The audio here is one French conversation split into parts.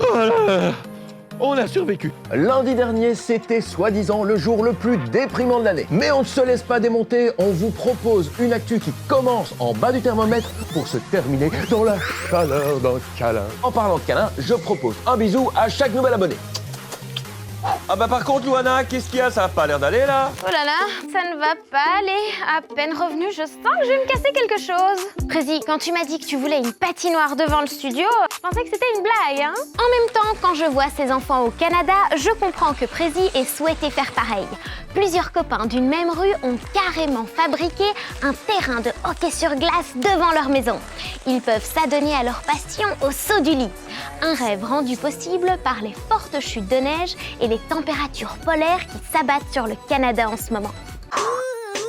Oh là là, on a survécu. Lundi dernier, c'était soi-disant le jour le plus déprimant de l'année. Mais on ne se laisse pas démonter, on vous propose une actu qui commence en bas du thermomètre pour se terminer dans la chaleur d'un câlin. En parlant de câlin, je propose un bisou à chaque nouvel abonné. Ah bah par contre, Louana, qu'est-ce qu'il y a? Ça a pas l'air d'aller là. Oh là là, ça ne va pas aller. À peine revenue, je sens que je vais me casser quelque chose. Prési, quand tu m'as dit que tu voulais une patinoire devant le studio, je pensais que c'était une blague, hein. En même temps, quand je vois ces enfants au Canada, je comprends que Prési ait souhaité faire pareil. Plusieurs copains d'une même rue ont carrément fabriqué un terrain de hockey sur glace devant leur maison. Ils peuvent s'adonner à leur passion au saut du lit. Un rêve rendu possible par les fortes chutes de neige et les températures polaires qui s'abattent sur le Canada en ce moment.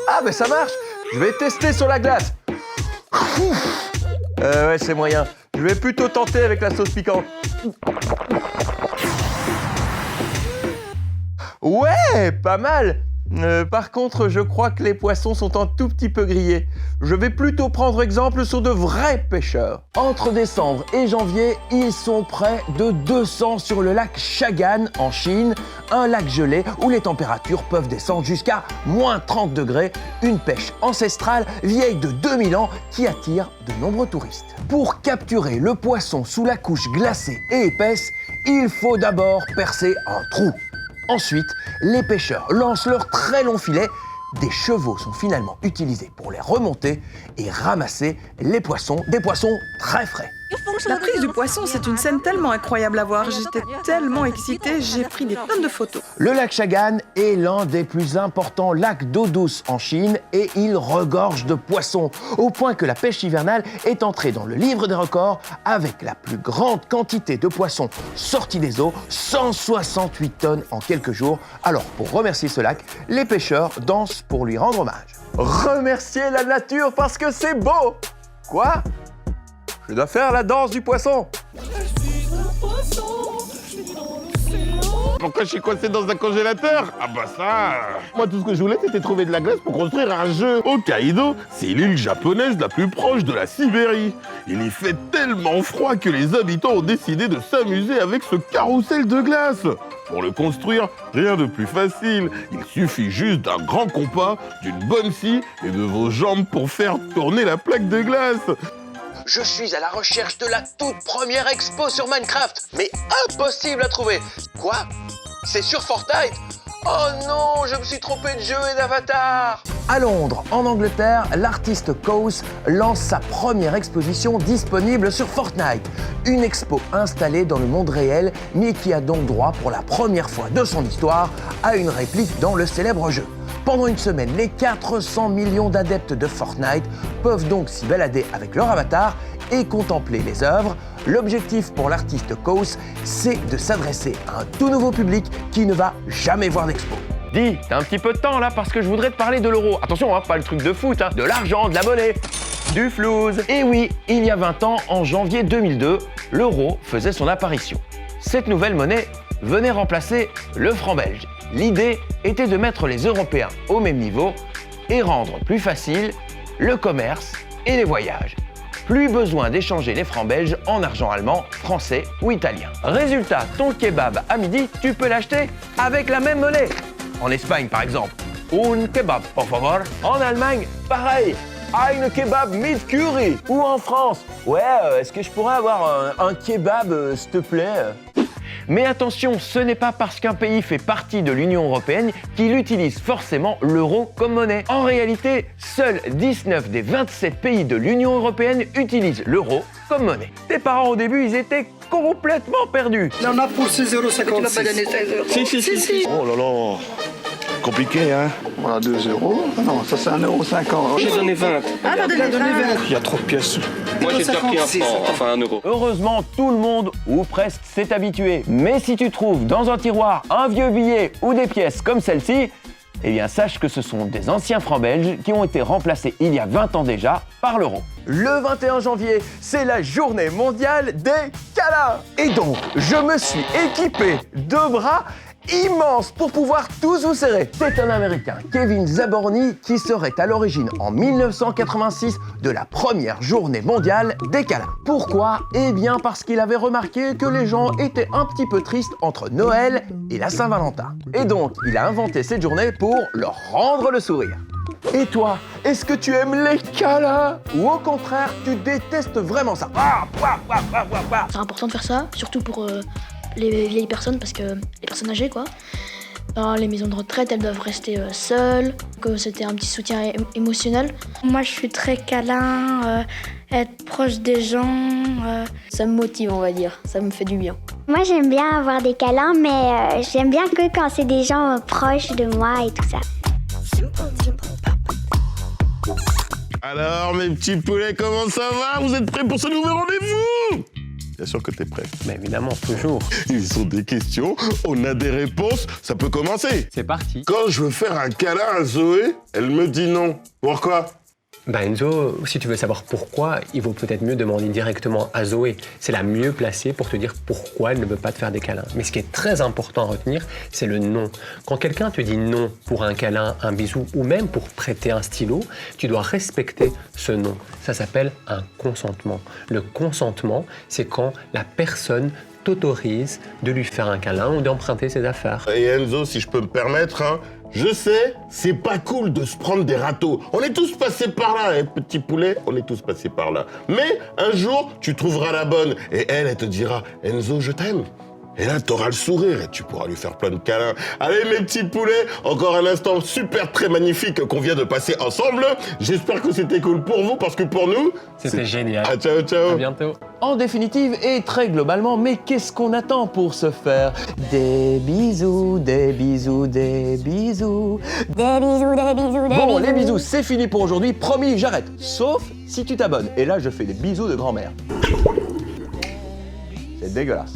Ah mais ça marche, je vais tester sur la glace. Ouais, c'est moyen. Je vais plutôt tenter avec la sauce piquante. Ouais, pas mal. Par contre, je crois que les poissons sont un tout petit peu grillés. Je vais plutôt prendre exemple sur de vrais pêcheurs. Entre décembre et janvier, ils sont près de 200 sur le lac Chagan en Chine, un lac gelé où les températures peuvent descendre jusqu'à moins 30 degrés, une pêche ancestrale vieille de 2000 ans qui attire de nombreux touristes. Pour capturer le poisson sous la couche glacée et épaisse, il faut d'abord percer un trou. Ensuite, les pêcheurs lancent leurs très longs filets. Des chevaux sont finalement utilisés pour les remonter et ramasser les poissons, des poissons très frais. La prise du poisson, c'est une scène tellement incroyable à voir. J'étais tellement excitée, j'ai pris des tonnes de photos. Le lac Chagan est l'un des plus importants lacs d'eau douce en Chine et il regorge de poissons, au point que la pêche hivernale est entrée dans le livre des records avec la plus grande quantité de poissons sortis des eaux, 168 tonnes en quelques jours. Alors, pour remercier ce lac, les pêcheurs dansent pour lui rendre hommage. Remercier la nature parce que c'est beau. Quoi? Je dois faire la danse du poisson. Pourquoi je suis coincé dans un congélateur? Ah bah ça... Moi, tout ce que je voulais, c'était trouver de la glace pour construire un jeu. Hokkaido, c'est l'île japonaise la plus proche de la Sibérie. Il y fait tellement froid que les habitants ont décidé de s'amuser avec ce carrousel de glace. Pour le construire, rien de plus facile. Il suffit juste d'un grand compas, d'une bonne scie et de vos jambes pour faire tourner la plaque de glace. Je suis à la recherche de la toute première expo sur Minecraft, mais impossible à trouver. Quoi? C'est sur Fortnite? Oh non, je me suis trompé de jeu et d'avatar. À Londres, en Angleterre, l'artiste Kaws lance sa première exposition disponible sur Fortnite. Une expo installée dans le monde réel, mais qui a donc droit pour la première fois de son histoire à une réplique dans le célèbre jeu. Pendant une semaine, les 400 millions d'adeptes de Fortnite peuvent donc s'y balader avec leur avatar et contempler les œuvres. L'objectif pour l'artiste Kaws, c'est de s'adresser à un tout nouveau public qui ne va jamais voir d'expo. Dis, t'as un petit peu de temps là parce que je voudrais te parler de l'euro. Attention, hein, pas le truc de foot, hein, de l'argent, de la monnaie, du flouze. Et oui, il y a 20 ans, en janvier 2002, l'euro faisait son apparition. Cette nouvelle monnaie venait remplacer le franc belge. L'idée était de mettre les Européens au même niveau et rendre plus facile le commerce et les voyages. Plus besoin d'échanger les francs belges en argent allemand, français ou italien. Résultat, ton kebab à midi, tu peux l'acheter avec la même monnaie. En Espagne par exemple, un kebab, por favor. En Allemagne, pareil, ein kebab mit curry. Ou en France, ouais, est-ce que je pourrais avoir un kebab, s'il te plaît? Mais attention, ce n'est pas parce qu'un pays fait partie de l'Union européenne qu'il utilise forcément l'euro comme monnaie. En réalité, seuls 19 des 27 pays de l'Union européenne utilisent l'euro comme monnaie. Tes parents au début, ils étaient complètement perdus. Là, on a pour 6,56 €. Tu m'as pas donné 16 €. Si. Oh là là, compliqué, hein. Voilà, 2 €. Ah non, ça c'est 1,50 €. J'ai donné 20. Ah, t'as donné 20. Il y a trop de pièces. Moi j'ai déjà pris un franc, enfin 1 euro. Heureusement, tout le monde, ou presque, s'est habitué. Mais si tu trouves dans un tiroir un vieux billet ou des pièces comme celle-ci, eh bien sache que ce sont des anciens francs belges qui ont été remplacés il y a 20 ans déjà par l'euro. Le 21 janvier, c'est la journée mondiale des câlins. Et donc, je me suis équipé de bras immense pour pouvoir tous vous serrer. C'est un Américain, Kevin Zaborny, qui serait à l'origine en 1986 de la première journée mondiale des câlins. Pourquoi? Eh bien parce qu'il avait remarqué que les gens étaient un petit peu tristes entre Noël et la Saint-Valentin. Et donc, il a inventé cette journée pour leur rendre le sourire. Et toi, est-ce que tu aimes les câlins? Ou au contraire, tu détestes vraiment ça? C'est important de faire ça, surtout pour les vieilles personnes, parce que les personnes âgées, quoi. Dans les maisons de retraite, elles doivent rester seules, que c'était un petit soutien émotionnel. Moi, je suis très câlin, être proche des gens. Ça me motive, on va dire, ça me fait du bien. Moi, j'aime bien avoir des câlins, mais j'aime bien que quand c'est des gens proches de moi et tout ça. Alors, mes petits poulets, comment ça va? Vous êtes prêts pour ce nouveau rendez-vous? Bien sûr que t'es prêt. Mais évidemment, toujours. Ils ont des questions, on a des réponses, ça peut commencer. C'est parti. Quand je veux faire un câlin à Zoé, elle me dit non. Pourquoi? Bah Enzo, si tu veux savoir pourquoi, il vaut peut-être mieux demander directement à Zoé. C'est la mieux placée pour te dire pourquoi elle ne veut pas te faire des câlins. Mais ce qui est très important à retenir, c'est le non. Quand quelqu'un te dit non pour un câlin, un bisou ou même pour prêter un stylo, tu dois respecter ce non. Ça s'appelle un consentement. Le consentement, c'est quand la personne t'autorise de lui faire un câlin ou d'emprunter ses affaires. Et Enzo, si je peux me permettre, hein, je sais, c'est pas cool de se prendre des râteaux. On est tous passés par là, hein, petit poulet, on est tous passés par là. Mais un jour, tu trouveras la bonne et elle te dira « Enzo, je t'aime ». Et là, t'auras le sourire et tu pourras lui faire plein de câlins. Allez, mes petits poulets, encore un instant super très magnifique qu'on vient de passer ensemble. J'espère que c'était cool pour vous, parce que pour nous... C'était génial. Ah, ciao, ciao. À bientôt. En définitive et très globalement, mais qu'est-ce qu'on attend pour se faire des bisous, des bisous, des bisous. Des bisous, des bisous, des Bon, les bisous, c'est fini pour aujourd'hui. Promis, j'arrête. Sauf si tu t'abonnes. Et là, je fais des bisous de grand-mère. C'est dégueulasse.